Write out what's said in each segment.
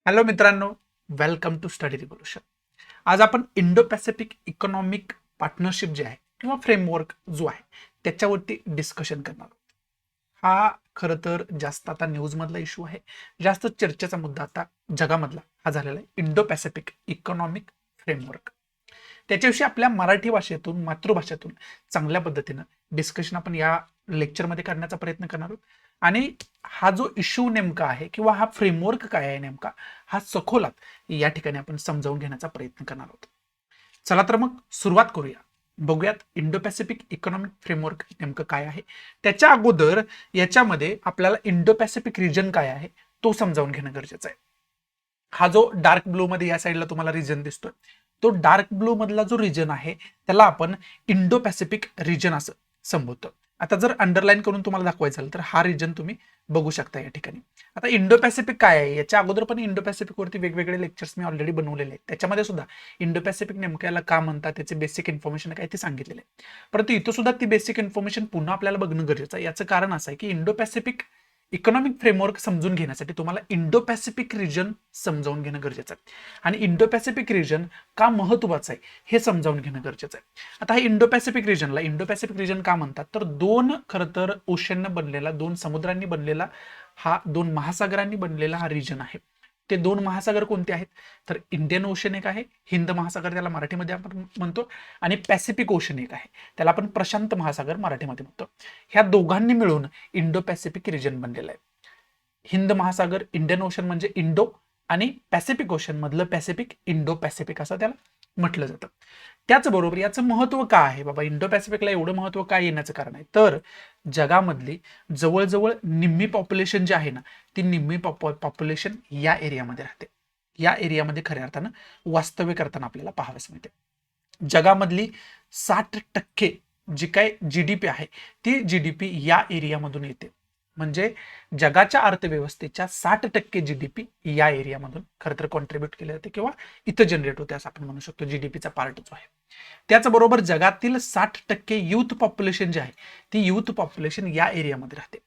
Hello मित्रांनो, welcome to study revolution. आज आपण इंडो पॅसिफिक इकॉनॉमिक पार्टनरशिप जे आहे किंवा फ्रेमवर्क जो आहे त्याच्यावरती डिस्कशन करणार आहोत. हा खरं तर जास्त आता न्यूजमधला इश्यू आहे. जास्त चर्चेचा मुद्दा आता जगामधला हा झालेला आहे इंडो पॅसिफिक इकॉनॉमिक फ्रेमवर्क. त्याच्याविषयी आपल्या मराठी भाषेतून मातृभाषेतून चांगल्या पद्धतीनं डिस्कशन आपण या लेक्चरमध्ये करण्याचा प्रयत्न करणार आहोत. आणि हा जो इश्यू नेमका आहे किंवा हा फ्रेमवर्क काय आहे नेमका, हा सखोलात या ठिकाणी आपण समजावून घेण्याचा प्रयत्न करणार आहोत. चला तर मग सुरुवात करूया. बघूयात इंडो पॅसिफिक इकॉनॉमिक फ्रेमवर्क नेमकं काय आहे. त्याच्या अगोदर याच्यामध्ये आपल्याला इंडो पॅसिफिक रिजन काय आहे तो समजावून घेणं गरजेचं आहे. हा जो डार्क ब्लू मध्ये या साईडला तुम्हाला रिजन दिसतोय, तो डार्क ब्लू मधला जो रिजन आहे त्याला आपण इंडो पॅसिफिक रिजन असं संबोधतो. आता जर अंडरलाईन करून तुम्हाला दाखवायचं झालं तर हा रिजन तुम्ही बघू शकता या ठिकाणी. आता इंडो पॅसिफिक काय आहे, याच्या अगोदर पण इंडो पॅसिफिक वरती वेगवेगळे लेक्चर्स मी ऑलरेडी बनवलेले आहेत. त्याच्यामध्ये सुद्धा इंडो पॅसिफिक नेमकं याला का म्हणतात, त्याचे बेसिक इन्फॉर्मेशन काय ते सांगितलेले आहे. परंतु इथं सुद्धा ती बेसिक इन्फॉर्मेशन पुन्हा आपल्याला बघणं गरजेचं आहे. याचं कारण असं आहे की इंडो पॅसिफिक इकॉनॉमिक फ्रेमवर्क समजून घेण्यासाठी तुम्हाला इंडो पॅसिफिक रिजन समजावून घेणं गरजेचं आहे. आणि इंडो पॅसिफिक रिजन का महत्वाचं आहे हे समजावून घेणं गरजेचं आहे. आता हा इंडो पॅसिफिक रिजन का म्हणतात, तर दोन खरं तर ओशननं बनलेला, दोन समुद्रांनी बनलेला, हा दोन महासागरांनी बनलेला हा रिजन आहे. ते दोन महासागर कोणते आहेत, तर इंडियन ओशन एक आहे, हिंद महासागर त्याला मराठीमध्ये आपण म्हणतो, आणि पॅसिफिक ओशन एक आहे, त्याला आपण प्रशांत महासागर मराठीमध्ये म्हणतो. ह्या दोघांनी मिळून इंडो पॅसिफिक रिजन बनलेला आहे. हिंद महासागर, इंडियन ओशन म्हणजे इंडो, आणि पॅसिफिक ओशन मधलं पॅसिफिक, इंडो पॅसिफिक असं त्याला म्हटलं जातं. त्याचबरोबर याचं महत्व काय आहे बाबा, इंडो पॅसिफिकला एवढं महत्व काय येण्याचं कारण आहे, तर जगामधली जवळजवळ निम्मी पॉप्युलेशन जी आहे ना, ती निम्मी पॉप्युलेशन या एरियामध्ये राहते. या एरियामध्ये खऱ्या अर्थानं वास्तव्य करताना आपल्याला पाहावयास मिळते. जगामधली 60% जी काय जीडीपी आहे ती जीडीपी या एरियामधून येते. म्हणजे जगाच्या अर्थव्यवस्थेच्या 60% जीडीपी या एरियामधून खरं तर कॉन्ट्रीब्युट केले जाते किंवा इथं जनरेट होते असं आपण म्हणू शकतो. जीडीपीचा पार्ट जो आहे त्याचबरोबर जगातील 60% युथ पॉप्युलेशन जे आहे ती युथ पॉप्युलेशन या एरियामध्ये राहते.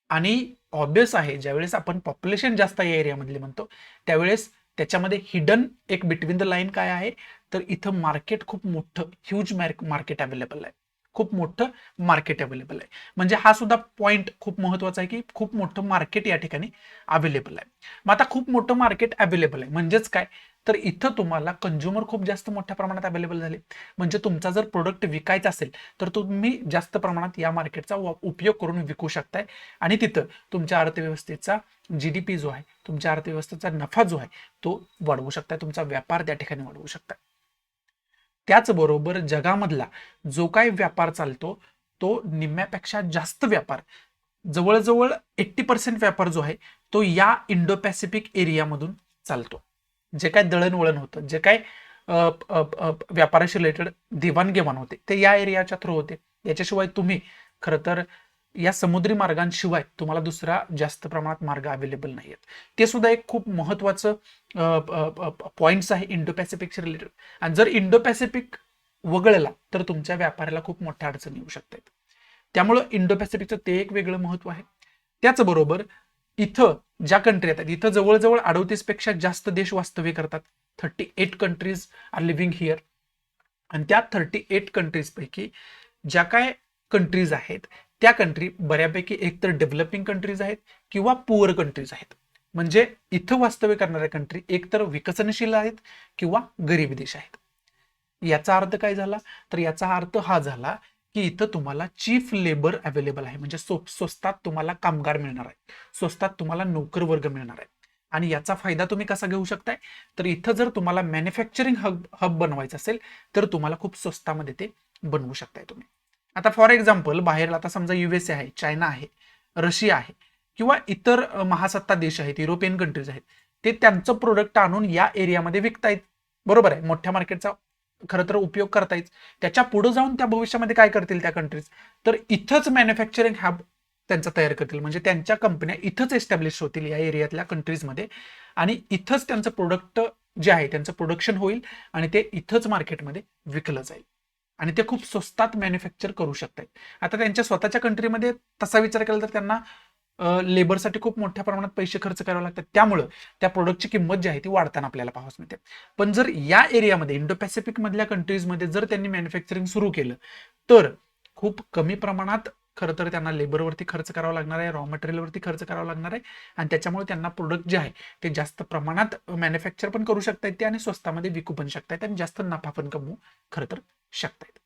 आणि ऑब्वियस आहे, ज्यावेळेस आपण पॉप्युलेशन जास्त या एरियामधले म्हणतो त्यावेळेस त्याच्यामध्ये हिडन एक बिटवीन द लाईन काय आहे, तर इथं मार्केट खूप मोठं, ह्यूज मार्केट अवेलेबल आहे. खूप मोठं मार्केट अवेलेबल आहे. म्हणजे हा सुद्धा पॉइंट खूप महत्वाचा आहे की खूप मोठं मार्केट या ठिकाणी अवेलेबल आहे. मग आता खूप मोठं मार्केट अवेलेबल आहे म्हणजेच काय, तर इथं तुम्हाला कंझ्युमर खूप जास्त मोठ्या प्रमाणात अवेलेबल झाले. म्हणजे तुमचा जर प्रोडक्ट विकायचा असेल तर तुम्ही जास्त प्रमाणात या मार्केटचा उपयोग करून विकू शकताय. आणि तिथं तुमच्या अर्थव्यवस्थेचा जीडीपी जो आहे, तुमच्या अर्थव्यवस्थेचा नफा जो आहे तो वाढवू शकताय, तुमचा व्यापार त्या ठिकाणी वाढवू शकताय. त्याचबरोबर जगामधला जो काही व्यापार चालतो तो निम्म्यापेक्षा जास्त व्यापार, जवळजवळ 80% व्यापार जो आहे तो या इंडो पॅसिफिक एरियामधून चालतो. जे काय दळणवळण होतं, जे काय व्यापाराशी रिलेटेड देवाणघेवाण होते ते या एरियाच्या थ्रू होते. याच्याशिवाय तुम्ही खरं तर या समुद्री मार्गांशिवाय तुम्हाला दुसरा जास्त प्रमाणात मार्ग अवेलेबल नाही आहेत. ते सुद्धा एक खूप महत्वाचं पॉइंट्स आहे इंडो पॅसिफिकशी रिलेटेड. आणि जर इंडो पॅसिफिक वगळला तर तुमच्या व्यापाराला खूप मोठ्या अडचणी येऊ शकतात. त्यामुळं इंडो पॅसिफिकचं ते एक वेगळं महत्व आहे. त्याचबरोबर इथं ज्या कंट्री येतात इथं जवळजवळ 38 पेक्षा जास्त देश वास्तव्य करतात. 38 कंट्रीज आर लिव्हिंग हिअर. आणि त्या 38 कंट्रीज पैकी ज्या काय कंट्रीज आहेत त्या कंट्री बऱ्यापैकी एकतर डेव्हलपिंग कंट्रीज आहेत किंवा पुअर कंट्रीज आहेत. म्हणजे इथं वास्तव्य करणाऱ्या कंट्री एकतर विकसनशील आहेत किंवा गरीब देश आहेत. याचा अर्थ काय झाला, तर याचा अर्थ हा झाला की इथं तुम्हाला चीफ लेबर अवेलेबल आहे. म्हणजे स्वस्तात तुम्हाला कामगार मिळणार आहे, स्वस्तात तुम्हाला नोकर वर्ग मिळणार आहे. आणि याचा फायदा तुम्ही कसा घेऊ शकताय, तर इथं जर तुम्हाला मॅन्युफॅक्चरिंग हब बनवायचं असेल तर तुम्हाला खूप स्वस्तामध्ये ते बनवू शकताय तुम्ही. आता फॉर एक्झाम्पल बाहेर आता समजा युएसए आहे, चायना आहे, रशिया आहे किंवा इतर महासत्ता देश आहेत, युरोपियन कंट्रीज आहेत, ते त्यांचं प्रोडक्ट आणून या एरियामध्ये विकतायत. बरोबर आहे, मोठ्या मार्केटचा खरं तर उपयोग करतायच. त्याच्या पुढे जाऊन त्या भविष्यामध्ये काय करतील त्या कंट्रीज, तर इथंच मॅन्युफॅक्चरिंग हब त्यांचा तयार करतील. म्हणजे त्यांच्या कंपन्या इथंच एस्टॅब्लिश होतील या एरियातल्या कंट्रीजमध्ये. आणि इथंच त्यांचं प्रोडक्ट जे आहे त्यांचं प्रोडक्शन होईल आणि ते इथंच मार्केटमध्ये विकलं जाईल. आणि ते खूप स्वस्तात मॅन्युफॅक्चर करू शकतात. आता त्यांच्या स्वतःच्या कंट्रीमध्ये तसा विचार केला तर त्यांना लेबरसाठी खूप मोठ्या प्रमाणात पैसे खर्च करावे लागतात, त्यामुळं त्या प्रोडक्टची किंमत जी आहे ती वाढताना आपल्याला पाहावयास मिळते. पण जर या एरियामध्ये इंडो पॅसिफिक मधल्या कंट्रीजमध्ये जर त्यांनी मॅन्युफॅक्चरिंग सुरू केलं तर खूप कमी प्रमाणात खरं तर त्यांना लेबरवरती खर्च करावा लागणार आहे, रॉ मटेरियलवरती खर्च करावा लागणार आहे आणि त्याच्यामुळे त्यांना प्रोडक्ट जे आहे ते जास्त प्रमाणात मॅन्युफॅक्चर पण करू शकतायत ते आणि स्वस्तामध्ये विकू पण शकतायत आणि जास्त नफा पण कमवू खरं तर शकतायत.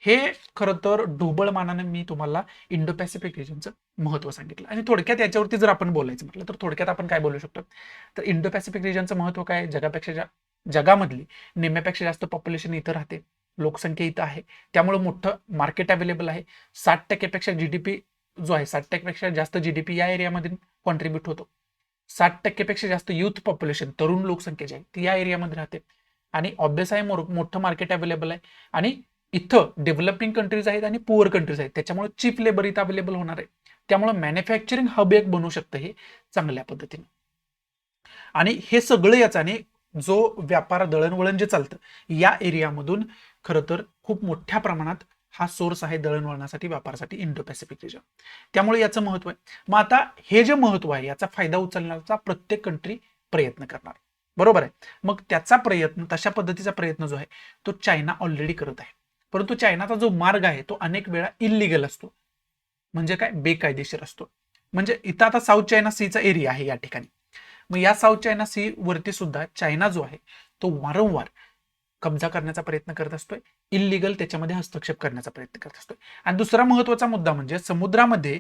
हे खरं तर ढोबळ मानाने मी तुम्हाला इंडो पॅसिफिक रिजनचं महत्व सांगितलं आणि थोडक्यात याच्यावरती जर आपण बोलायचं म्हटलं तर थोडक्यात आपण काय बोलू शकतो, तर इंडो पॅसिफिक रिजनचं महत्व काय, जगामधली निम्म्यापेक्षा जास्त पॉप्युलेशन इथं राहते, लोकसंख्या इथं आहे, त्यामुळे मोठं मार्केट अवेलेबल आहे. 60% जीडीपी जो आहे 60% जास्त जीडीपी या एरियामध्ये कॉन्ट्रीब्युट होतो. 60% जास्त युथ पॉप्युलेशन तरुण लोकसंख्या जी आहे ती या एरियामध्ये राहते आणि ऑब्विस आहे मोठं मार्केट अवेलेबल आहे आणि इथं डेव्हलपिंग कंट्रीज आहेत आणि पुअर कंट्रीज आहेत, त्याच्यामुळे चीप लेबर इथं अवेलेबल होणार आहे. त्यामुळे मॅन्युफॅक्चरिंग हब एक बनू शकतं हे चांगल्या पद्धतीने. आणि हे सगळं याचाने जो व्यापार दळणवळण जे चालतं या एरियामधून खरं तर खूप मोठ्या प्रमाणात हा सोर्स आहे दळणवळणासाठी व्यापारासाठी इंडो पॅसिफिक रिजन, त्यामुळे याचं महत्व आहे. मग आता हे जे महत्व आहे याचा फायदा उचलण्याचा प्रत्येक कंट्री प्रयत्न करणार, बरोबर आहे. मग त्याचा प्रयत्न तशा पद्धतीचा प्रयत्न जो आहे तो चायना ऑलरेडी करत आहे, परंतु चायनाचा जो मार्ग आहे तो अनेक वेळा इलिगल असतो, म्हणजे काय बेकायदेशीर असतो. म्हणजे इथं आता साऊथ चायना सीचा एरिया आहे या ठिकाणी, मग या साऊथ चायना सी वरती सुद्धा चायना जो आहे तो वारंवार कब्जा करण्याचा प्रयत्न करत असतोय, इलिगल त्याच्यामध्ये हस्तक्षेप करण्याचा प्रयत्न करत असतोय. आणि दुसरा महत्वाचा मुद्दा म्हणजे समुद्रामध्ये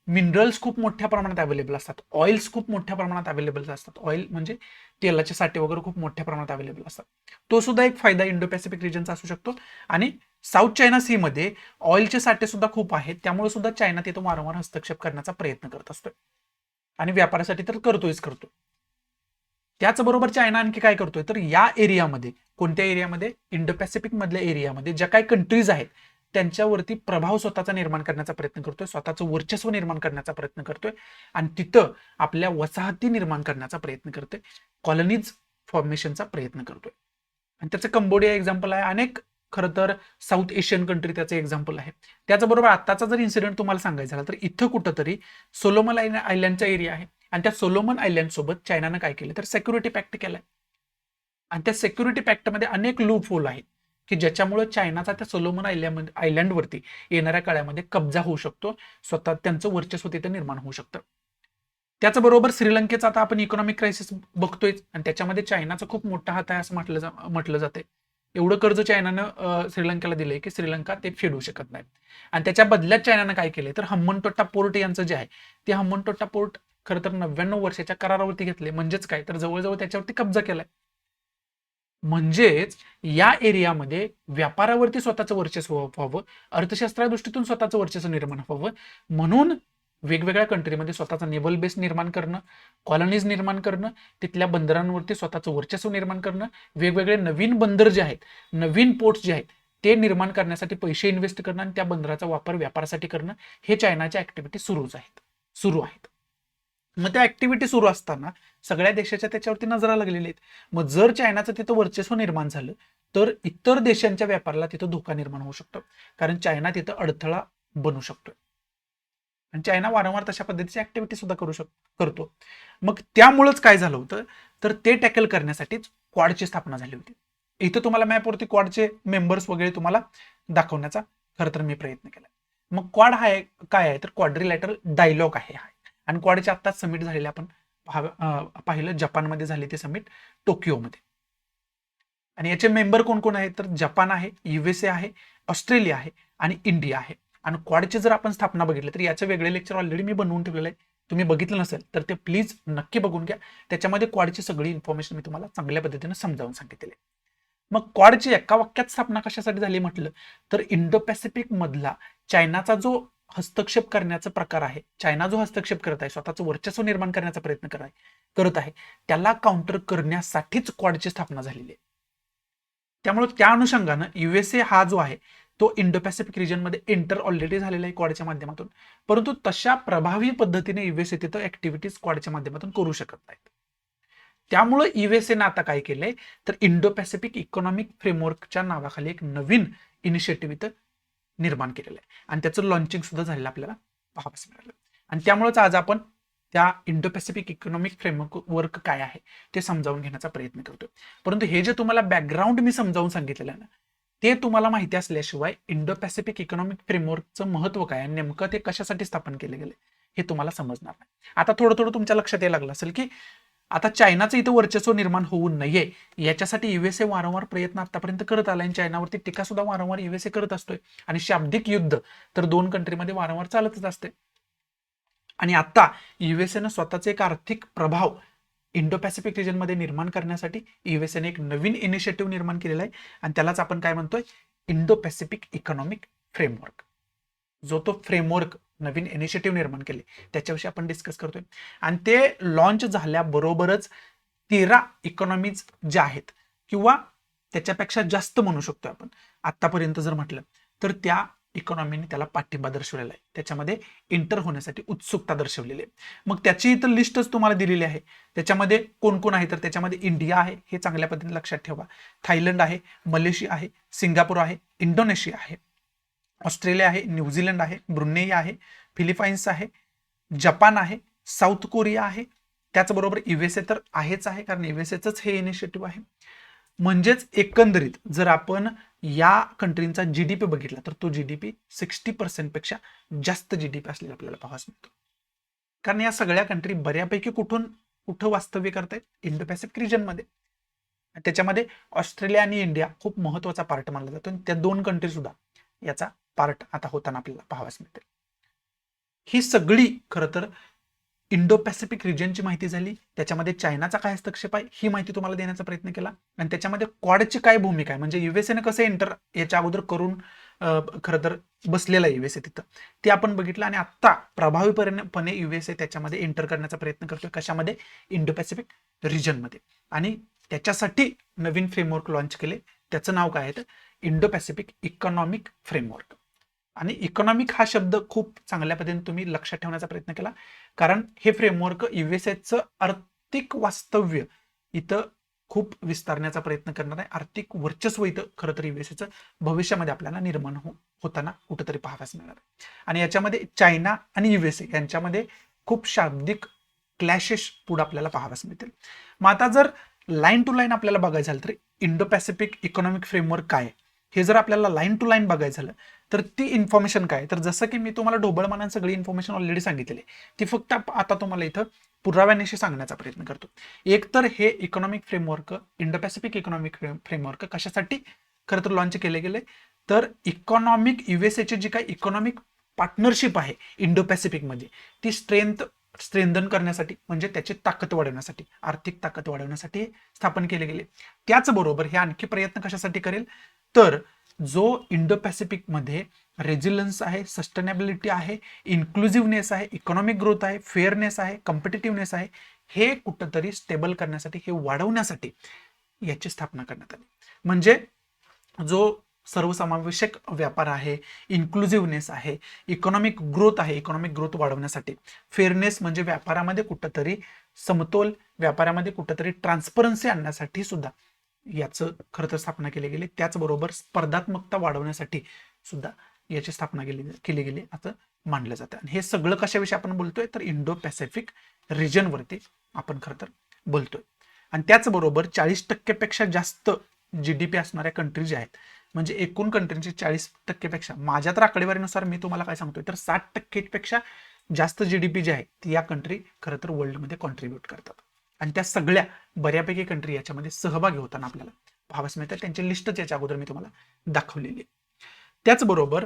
मिनरल्स खूप मोठ्या प्रमाणात अवेलेबल असतात, ऑइल्स खूप मोठ्या प्रमाणात अवेलेबल असतात, ऑइल म्हणजे तेलाचे साठे वगैरे खूप मोठ्या प्रमाणात अवेलेबल असतात, तो सुद्धा एक फायदा इंडो पॅसिफिक रिजनचा असू शकतो. आणि साऊथ चायना सी मध्ये ऑइलचे साठे सुद्धा खूप आहेत, त्यामुळे सुद्धा चायना तिथं वारंवार हस्तक्षेप करण्याचा प्रयत्न करत असतोय आणि व्यापारासाठी तर करतोय. त्याचबरोबर चायना आणखी काय करतोय तर या एरियामध्ये, कोणत्या एरियामध्ये, इंडो पॅसिफिक मधल्या एरियामध्ये ज्या काही कंट्रीज आहेत त्यांच्यावरती प्रभाव स्वतःचा निर्माण करण्याचा प्रयत्न करतोय, स्वतःचं वर्चस्व निर्माण करण्याचा प्रयत्न करतोय आणि तिथं आपल्या वसाहती निर्माण करण्याचा प्रयत्न करतोय, कॉलनीज फॉर्मेशनचा प्रयत्न करतोय. आणि त्याचं कंबोडिया एक्झाम्पल आहे, अनेक खरं तर साऊथ एशियन कंट्री त्याचं एक्झाम्पल आहे. त्याचबरोबर आताचा जर इन्सिडेंट तुम्हाला सांगायचा झाला तर इथं कुठंतरी सोलोमन आयलँडचा एरिया आहे आणि त्या सोलोमन आयलँड सोबत चायनानं काय केलं तर सिक्युरिटी पॅक्ट केलाय आणि त्या सिक्युरिटी पॅक्टमध्ये अनेक लूप होल आहेत की ज्याच्यामुळे चायनाचा त्या सोलोमन आयलँडवरती येणाऱ्या काळामध्ये कब्जा होऊ शकतो, स्वतः त्यांचं वर्चस्व तिथं निर्माण होऊ शकतं. त्याचबरोबर श्रीलंकेचा आता आपण इकॉनॉमिक क्रायसिस बघतोय आणि त्याच्यामध्ये चायनाचा खूप मोठा हात आहे असं म्हटलं जाते. एवढं कर्ज चायनानं श्रीलंकेला दिलंय की श्रीलंका ते फेडू शकत नाही आणि त्याच्या बदल्यात चायनानं काय केलंय तर हम्मनटोट्टा पोर्ट यांचं जे आहे ते हम्मनटोट्टा पोर्ट खरं तर 99 वर्षाच्या करारावरती घेतले, म्हणजेच काय तर जवळजवळ त्याच्यावरती कब्जा केलाय. म्हणजेच या एरियामध्ये व्यापारावरती स्वतःचं वर्चस्व व्हावं, अर्थशास्त्रा दृष्टीतून स्वतःचं वर्चस्व निर्माण व्हावं म्हणून वेगवेगळ्या कंट्रीमध्ये स्वतःचा नेव्हल बेस निर्माण करणं, कॉलनीज निर्माण करणं, तिथल्या बंदरांवरती स्वतःचं वर्चस्व निर्माण करणं, वेगवेगळे नवीन बंदर जे आहेत, नवीन पोर्ट्स जे आहेत ते निर्माण करण्यासाठी पैसे इन्व्हेस्ट करणं आणि त्या बंदराचा वापर व्यापारासाठी करणं, हे चायनाच्या ऍक्टिव्हिटी सुरू आहेत. मग त्या ऍक्टिव्हिटी सुरू असताना सगळ्या देशाच्या त्याच्यावरती नजरा लागलेल्या आहेत. मग जर चायनाचं तिथं वर्चस्व निर्माण झालं तर इतर देशांच्या व्यापाराला तिथं धोका निर्माण होऊ शकतो, कारण चायना तिथं अडथळा बनू शकतो आणि चायना वारंवार तशा पद्धतीची ऍक्टिव्हिटी सुद्धा करतो. मग त्यामुळेच काय झालं होतं तर ते टॅकल करण्यासाठीच क्वाडची स्थापना झाली होती. इथं तुम्हाला मॅपवरती क्वाडचे मेंबर्स वगैरे तुम्हाला दाखवण्याचा खरं तर मी प्रयत्न केला. मग क्वाड हा काय आहे तर क्वाड्रिलॅटरल डायलॉग आहे हा, आणि क्वाडचे आत्ताच समिट झालेले आपण पाहिलं, जपानमध्ये झाले ते समिट टोकियोमध्ये. आणि याचे मेंबर कोण कोण आहेत तर जपान आहे, युएसए आहे, ऑस्ट्रेलिया आहे आणि इंडिया आहे. आणि क्वाडची जर आपण स्थापना बघितली तर याचं वेगळे लेक्चर ऑलरेडी मी बनवून ठेवलेलं आहे, तुम्ही बघितलं नसेल तर ते प्लीज नक्की बघून घ्या. त्याच्यामध्ये क्वाडची सगळी इन्फॉर्मेशन मी तुम्हाला चांगल्या पद्धतीने समजावून सांगितलेली आहे. मग क्वाडची एका वाक्यात स्थापना कशासाठी झाली म्हटलं तर इंडो पॅसिफिक मधला चायनाचा जो हस्तक्षेप करण्याचा प्रकार आहे, चायना जो हस्तक्षेप करत आहे, स्वतःचं वर्चस्व निर्माण करण्याचा प्रयत्न करत आहे, त्याला काउंटर करण्यासाठीच क्वाडची स्थापना झालेली आहे. त्यामुळे त्या अनुषंगानं युएसए हा जो आहे तो इंडो पॅसिफिक रिजनमध्ये एंटर ऑलरेडी झालेला आहे क्वाडच्या माध्यमातून, परंतु तशा प्रभावी पद्धतीने युएसए तिथं ऍक्टिव्हिटीज क्वाडच्या माध्यमातून करू शकत नाहीत. त्यामुळे युएसएनं आता काय केलंय तर इंडो पॅसिफिक इकॉनॉमिक फ्रेमवर्कच्या नावाखाली एक नवीन इनिशिएटिव्ह इथं निर्माण केलेलं आहे आणि त्याचं लॉन्चिंग सुद्धा झालेलं आपल्याला पाहावयास मिळालं. आणि त्यामुळेच आज आपण त्या इंडो पॅसिफिक इकॉनॉमिक फ्रेमवर्क काय आहे ते समजावून घेण्याचा प्रयत्न करतोय. परंतु हे जे तुम्हाला बॅकग्राऊंड मी समजावून सांगितलेलं आहे ना, ते तुम्हाला माहिती असल्याशिवाय इंडो पॅसिफिक इकॉनॉमिक फ्रेमवर्कचं महत्व काय आणि नेमकं ते कशासाठी स्थापन केले गेले हे तुम्हाला समजणार नाही. आता थोडं थोडं तुमच्या लक्षात यायला लागलं असेल की आता चायनाचं इथं वर्चस्व निर्माण होऊ नये याच्यासाठी युएसए वारंवार प्रयत्न आतापर्यंत करत आला आणि चायनावरती टीका सुद्धा वारंवार युएसए करत असतोय आणि शाब्दिक युद्ध तर दोन कंट्रीमध्ये वारंवार चालतच असते. आणि आता युएसएनं स्वतःचे एक आर्थिक प्रभाव इंडो पॅसिफिक रिजनमध्ये निर्माण करण्यासाठी युएसएने एक नवीन इनिशिएटिव्ह निर्माण केलेला आहे आणि त्यालाच आपण काय म्हणतोय, इंडो पॅसिफिक इकॉनॉमिक फ्रेमवर्क. जो तो फ्रेमवर्क नवीन इनिशिएटिव्ह निर्माण केले त्याच्याविषयी आपण डिस्कस करतोय. आणि ते लॉन्च झाल्याबरोबरच 13 इकॉनॉमीज ज्या आहेत किंवा त्याच्यापेक्षा जास्त म्हणू शकतो आपण आतापर्यंत जर म्हटलं तर त्या इकॉनॉमीने त्याला पाठिंबा दर्शवलेला आहे, त्याच्यामध्ये एंटर होण्यासाठी उत्सुकता दर्शवलेली आहे. मग त्याची इथं लिस्टच तुम्हाला दिलेली आहे. त्याच्यामध्ये कोण कोण आहे तर त्याच्यामध्ये इंडिया आहे, हे चांगल्या पद्धतीने लक्षात ठेवा. थायलंड आहे, मलेशिया आहे, सिंगापूर आहे, इंडोनेशिया आहे, ऑस्ट्रेलिया आहे, न्यूझीलंड आहे, ब्रुनेई आहे, फिलिपाईन्स आहे, जपान आहे, साऊथ कोरिया आहे. त्याचबरोबर युएसए तर आहेच आहे, कारण युएसएच हे इनिशिएटिव्ह आहे. म्हणजेच एकंदरीत जर आपण या कंट्रींचा जीडीपी बघितला तर तो जीडीपी 60% पेक्षा जास्त जीडीपी असलेला आपल्याला पाहायला मिळतो. कारण या सगळ्या कंट्री बऱ्यापैकी कुठं वास्तव्य करतायत, इंडो पॅसिफिक रिजन मध्ये. त्याच्यामध्ये ऑस्ट्रेलिया आणि इंडिया खूप महत्वाचा पार्ट मानला जातो आणि त्या दोन कंट्री सुद्धा याचा पार्ट आता होताना आपल्याला पाहावयास मिळते. ही सगळी खरं तर इंडो पॅसिफिक रिजनची माहिती झाली. त्याच्यामध्ये चायनाचा काय हस्तक्षेप आहे ही माहिती तुम्हाला देण्याचा प्रयत्न केला आणि त्याच्यामध्ये क्वाडची काय भूमिका आहे, म्हणजे युएसएने कसं एंटर याच्या अगोदर करून खरं तर बसलेला आहे युएसए तिथं, ते आपण बघितलं. आणि आता प्रभावीपणे युएसए त्याच्यामध्ये एंटर करण्याचा प्रयत्न करतोय. कशामध्ये, इंडो पॅसिफिक रिजनमध्ये. आणि त्याच्यासाठी नवीन फ्रेमवर्क लॉन्च केले, त्याचं नाव काय आहे तर इंडो पॅसिफिक इकॉनॉमिक फ्रेमवर्क. आणि इकॉनॉमिक हा शब्द खूप चांगल्या पद्धतीने तुम्ही लक्षात ठेवण्याचा प्रयत्न केला, कारण हे फ्रेमवर्क युएसएचं आर्थिक वास्तव्य इथं खूप विस्तारण्याचा प्रयत्न करणार आहे. आर्थिक वर्चस्व इथं खरं तर युएसएचं भविष्यामध्ये आपल्याला निर्माण होताना कुठंतरी पाहाव्यास मिळणार आहे. आणि याच्यामध्ये चायना आणि युएसए यांच्यामध्ये खूप शाब्दिक क्लॅशेस पुढे आपल्याला पाहाव्यास मिळतील. मग आता जर लाईन टू लाईन आपल्याला बघायचं झालं तर इंडो पॅसिफिक इकॉनॉमिक फ्रेमवर्क काय आहे हे जर आपल्याला लाईन टू लाईन बघायचं झालं तर ती इन्फॉर्मेशन काय, तर जसं की मी तुम्हाला ढोबळमानाने सगळी इन्फॉर्मेशन ऑलरेडी सांगितलेली आहे, ती फक्त आता तुम्हाला इथं पुराव्यानिशी सांगण्याचा प्रयत्न करतो. एक तर हे economic framework, Indo Pacific economic framework कशासाठी खरं तर लॉन्च केले गेले, तर इकॉनॉमिक युएसएची जी काही इकॉनॉमिक पार्टनरशिप आहे इंडो पॅसिफिकमध्ये ती स्ट्रेंथन करण्यासाठी, म्हणजे त्याची ताकद वाढवण्यासाठी, आर्थिक ताकद वाढवण्यासाठी स्थापन केले गेले. त्याचबरोबर हे आणखी प्रयत्न कशासाठी करेल तर जो इंडो पॅसिफिक मध्ये रेजिलन्स आहे, सस्टेनेबिलिटी आहे, इन्क्लुझिव्हनेस आहे, इकॉनॉमिक ग्रोथ आहे, फेअरनेस आहे, कॉम्पिटिटिव्हनेस आहे, हे कुठंतरी स्टेबल करण्यासाठी, हे वाढवण्यासाठी याची स्थापना करण्यात आली. म्हणजे जो सर्वसमावेशक व्यापार आहे, इन्क्लुझिव्हनेस आहे, इकॉनॉमिक ग्रोथ आहे, इकॉनॉमिक ग्रोथ वाढवण्यासाठी, फेअरनेस म्हणजे व्यापारामध्ये कुठंतरी समतोल, व्यापारामध्ये कुठंतरी ट्रान्सपरन्सी आणण्यासाठी सुद्धा याचं खरं तर स्थापना केली गेली. त्याचबरोबर स्पर्धात्मकता वाढवण्यासाठी सुद्धा याची स्थापना केली गेली असं मानलं जातं. आणि हे सगळं कशाविषयी आपण बोलतोय तर इंडो पॅसिफिक रिजनवरती आपण खरं तर बोलतोय. आणि त्याचबरोबर 40% पेक्षा जास्त जीडीपी असणाऱ्या कंट्री ज्या आहेत, म्हणजे एकूण कंट्रीची 40% पेक्षा, माझ्या तर आकडेवारीनुसार मी तुम्हाला काय सांगतोय तर 60% पेक्षा जास्त जीडीपी जी आहे ती या कंट्री खरं तर वर्ल्डमध्ये कॉन्ट्रीब्युट करतात. आणि त्या सगळ्या बऱ्यापैकी कंट्री याच्यामध्ये सहभागी होताना आपल्याला पाहावयास मिळतात. त्यांची लिस्टच याच्या अगोदर मी तुम्हाला दाखवलेली आहे. त्याचबरोबर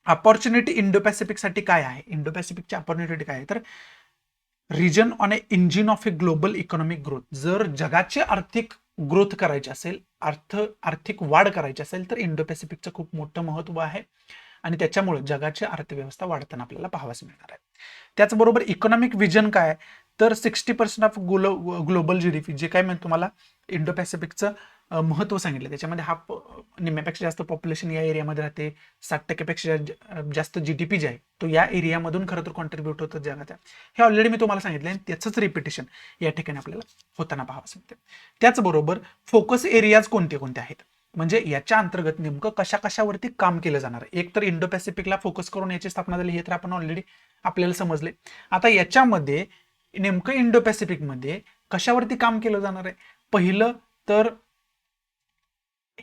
अपॉर्च्युनिटी इंडो पॅसिफिकसाठी काय आहे, इंडो पॅसिफिकची अपॉर्च्युनिटी काय आहे तर region on a engine of a global economic growth. जर जगाचे आर्थिक ग्रोथ करायची असेल, आर्थिक वाढ करायची असेल तर इंडो पॅसिफिकचं खूप मोठं महत्व आहे आणि त्याच्यामुळे जगाची अर्थव्यवस्था वाढताना आपल्याला पाहावयास मिळणार आहे. त्याचबरोबर इकॉनॉमिक विजन काय तर 60% ऑफ ग्लोबल जीडीपी, जे काय म्हणजे तुम्हाला इंडो पॅसिफिकचं महत्व सांगितलं, त्याच्यामध्ये हा निम्म्यापेक्षा जास्त पॉप्युलेशन या एरियामध्ये राहते, 60% पेक्षा जास्त जीडीपी जे आहे तो या एरियामधून खरं तर कॉन्ट्रीब्युट होतं जगात. हे ऑलरेडी मी तुम्हाला सांगितलं आणि त्याचंच रिपिटेशन या ठिकाणी आपल्याला होताना पाहावयास मिळते. त्याचबरोबर फोकस एरियाज कोणते कोणते आहेत म्हणजे याच्या अंतर्गत नेमकं कशा कशावरती काम केलं जाणार आहे. एक तर इंडो पॅसिफिकला फोकस करून याची स्थापना झाली हे तर आपण ऑलरेडी आपल्याला समजले. आता याच्यामध्ये नेमकं इंडो पॅसिफिकमध्ये कशावरती काम केलं जाणार आहे. पहिलं तर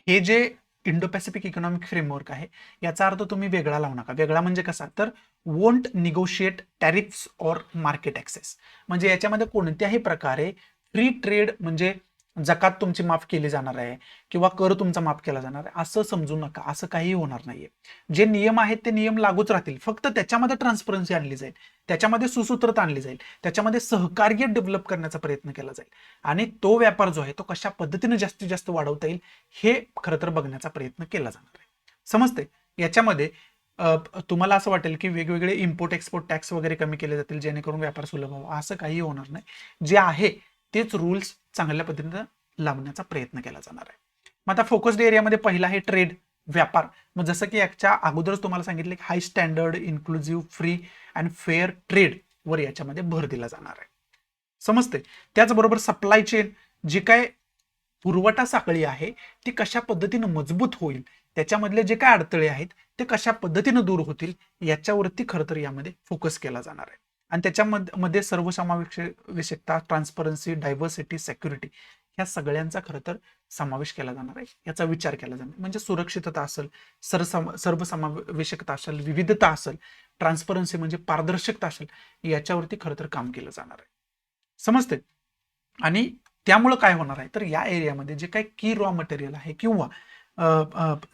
हे जे इंडो पॅसिफिक इकॉनॉमिक फ्रेमवर्क आहे याचा अर्थ तुम्ही वेगळा लावू नका. वेगळा म्हणजे कसा, तर won't negotiate tariffs or market access. म्हणजे याच्यामध्ये कोणत्याही प्रकारे फ्री ट्रेड म्हणजे जकात तुमची माफ केली जाणार आहे किंवा कर तुमचा माफ केला जाणार आहे असं समजू नका. असं काही होणार नाहीये. जे नियम आहेत ते नियम लागूच राहतील. फक्त त्याच्यामध्ये ट्रान्सपरन्सी आणली जाईल, त्याच्यामध्ये सुसूत्रता आणली जाईल, त्याच्यामध्ये सहकार्य डेव्हलप करण्याचा प्रयत्न केला जाईल आणि तो व्यापार जो आहे तो कशा पद्धतीने जास्तीत जास्त वाढवता येईल हे खरं तर बघण्याचा प्रयत्न केला जाणार आहे. समजते. याच्यामध्ये तुम्हाला असं वाटेल की वेगवेगळे इम्पोर्ट एक्सपोर्ट टॅक्स वगैरे कमी केले जातील जेणेकरून व्यापार सुलभ व्हावा. असं काही होणार नाही. जे आहे तेच रूल्स चांगल्या पद्धतीने लावण्याचा प्रयत्न केला जाणार आहे. मग आता फोकस्ड एरियामध्ये पहिला आहे ट्रेड, व्यापार. मग जसं की याच्या अगोदरच तुम्हाला सांगितलं की high standard, inclusive, free and fair trade वर याच्यामध्ये भर दिला जाणार आहे. समजते. त्याचबरोबर सप्लाय चेन, जी काय पुरवठा साखळी आहे ती कशा पद्धतीने मजबूत होईल, त्याच्यामधले जे काय अडथळे आहेत ते कशा पद्धतीने दूर होतील याच्यावरती खरं तर यामध्ये फोकस केला जाणार आहे. आणि त्याच्यामध्ये सर्वसमावेशकता, ट्रान्सपरन्सी, डायव्हर्सिटी, सेक्युरिटी ह्या सगळ्यांचा खरं तर समावेश केला जाणार आहे. याचा विचार केला जाणार म्हणजे सुरक्षितता असेल, सर्वसमावेशकता असेल, विविधता असेल, ट्रान्सपरन्सी म्हणजे पारदर्शकता असेल, याच्यावरती खरं तर काम केलं जाणार आहे. समजते. आणि त्यामुळं काय होणार आहे तर या एरियामध्ये जे काही की रॉ मटेरियल आहे किंवा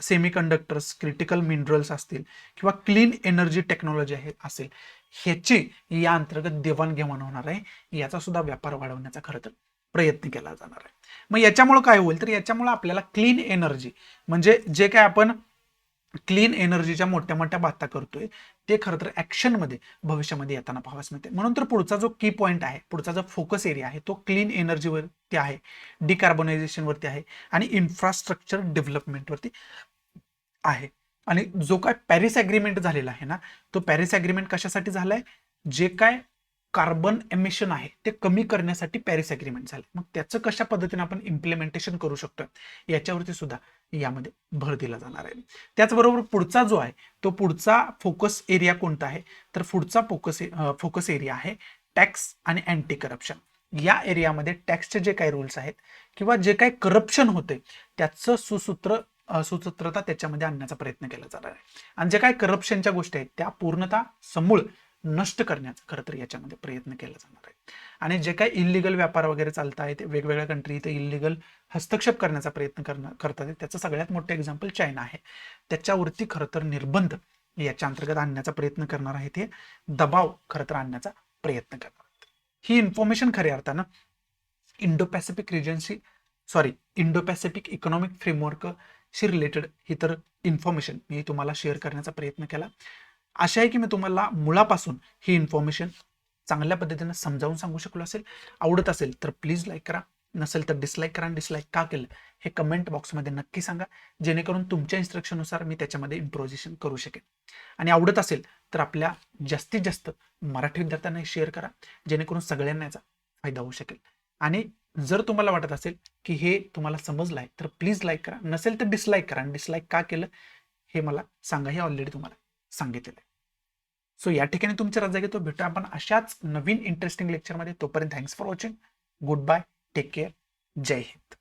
सेमी कंडक्टर्स, क्रिटिकल मिनरल्स असतील किंवा क्लीन एनर्जी टेक्नॉलॉजी आहे असेल, ह्याची या अंतर्गत देवाणघेवाण होणार आहे. याचा सुद्धा व्यापार वाढवण्याचा खरं तर प्रयत्न केला जाणार आहे. मग याच्यामुळे काय होईल तर याच्यामुळे आपल्याला क्लीन एनर्जी म्हणजे जे काय आपण क्लीन एनर्जीच्या मोठ्या मोठ्या बाता करतोय ते खरं तर ऍक्शनमध्ये भविष्यामध्ये येताना पाहावयास मिळते. म्हणून तर पुढचा जो की पॉईंट आहे, पुढचा जो फोकस एरिया आहे तो क्लीन एनर्जीवरती आहे, डिकार्बोनायझेशनवरती आहे आणि इन्फ्रास्ट्रक्चर डेव्हलपमेंटवरती आहे. आणि जो काय पॅरिस ॲग्रीमेंट झालेला आहे ना, तो पॅरिस ॲग्रीमेंट कशासाठी झालाय, जे काय कार्बन एमिशन आहे ते कमी करण्यासाठी पॅरिस ॲग्रीमेंट झाले. मग त्याचं कशा पद्धतीने आपण इम्प्लिमेंटेशन करू शकतो याच्यावरती सुद्धा यामध्ये भर दिला जाणार आहे. त्याचबरोबर पुढचा जो आहे तो पुढचा फोकस एरिया कोणता आहे तर पुढचा फोकस एरिया आहे टॅक्स आणि अँटी करप्शन. या एरियामध्ये टॅक्सचे जे काही रूल्स आहेत किंवा जे काही करप्शन होते त्याचं सुसूत्रता त्याच्यामध्ये आणण्याचा प्रयत्न केला जाणार आहे. आणि जे काही करप्शनच्या गोष्टी आहेत त्या पूर्णतः समूळ नष्ट करण्याचा खरं तर याच्यामध्ये प्रयत्न केला जाणार आहे. आणि जे काही इलिगल व्यापार वगैरे चालत आहेत वेगवेगळ्या कंट्री इथे इलिगल हस्तक्षेप करण्याचा प्रयत्न करतात, त्याचं सगळ्यात मोठं एक्झाम्पल चायना आहे. त्याच्यावरती खरं तर निर्बंध याच्या अंतर्गत आणण्याचा प्रयत्न करणार आहे, ते दबाव खरं तर आणण्याचा प्रयत्न करणार आहेत. ही इन्फॉर्मेशन खऱ्या अर्थानं Indo Pacific Indo Pacific economic फ्रेमवर्कशी रिलेटेड ही तर इन्फॉर्मेशन मी तुम्हाला शेअर करण्याचा प्रयत्न केला. आशा आहे की मी तुम्हाला मुळापासून ही इन्फॉर्मेशन चांगल्या पद्धतीने समजावून सांगू शकलो असेल. आवडत असेल तर प्लीज लाईक करा, नसेल तर डिसलाईक करा. आणि डिसलाईक का केलं हे कमेंट बॉक्समध्ये नक्की सांगा, जेणेकरून तुमच्या इन्स्ट्रक्शननुसार मी त्याच्यामध्ये इम्प्रोव्हिजेशन करू शकेन. आणि आवडत असेल तर आपल्या जास्तीत जास्त मराठी विद्यार्थ्यांना शेअर करा, जेणेकरून सगळ्यांना याचा फायदा होऊ शकेल. आणि जर तुम्हाला वाटत असेल की हे तुम्हाला समजलं आहे तर प्लीज लाईक करा, नसेल तर डिसलाईक करा. आणि डिसलाईक का केलं हे मला सांगा, हे ऑलरेडी तुम्हाला सांगितलेलं आहे. सो या ठिकाणी तुमच्या रजा घेतो. भेटू आपण अशाच नवीन इंटरेस्टिंग लेक्चरमध्ये. तोपर्यंत thanks for watching. Good bye, take care, जय हिंद.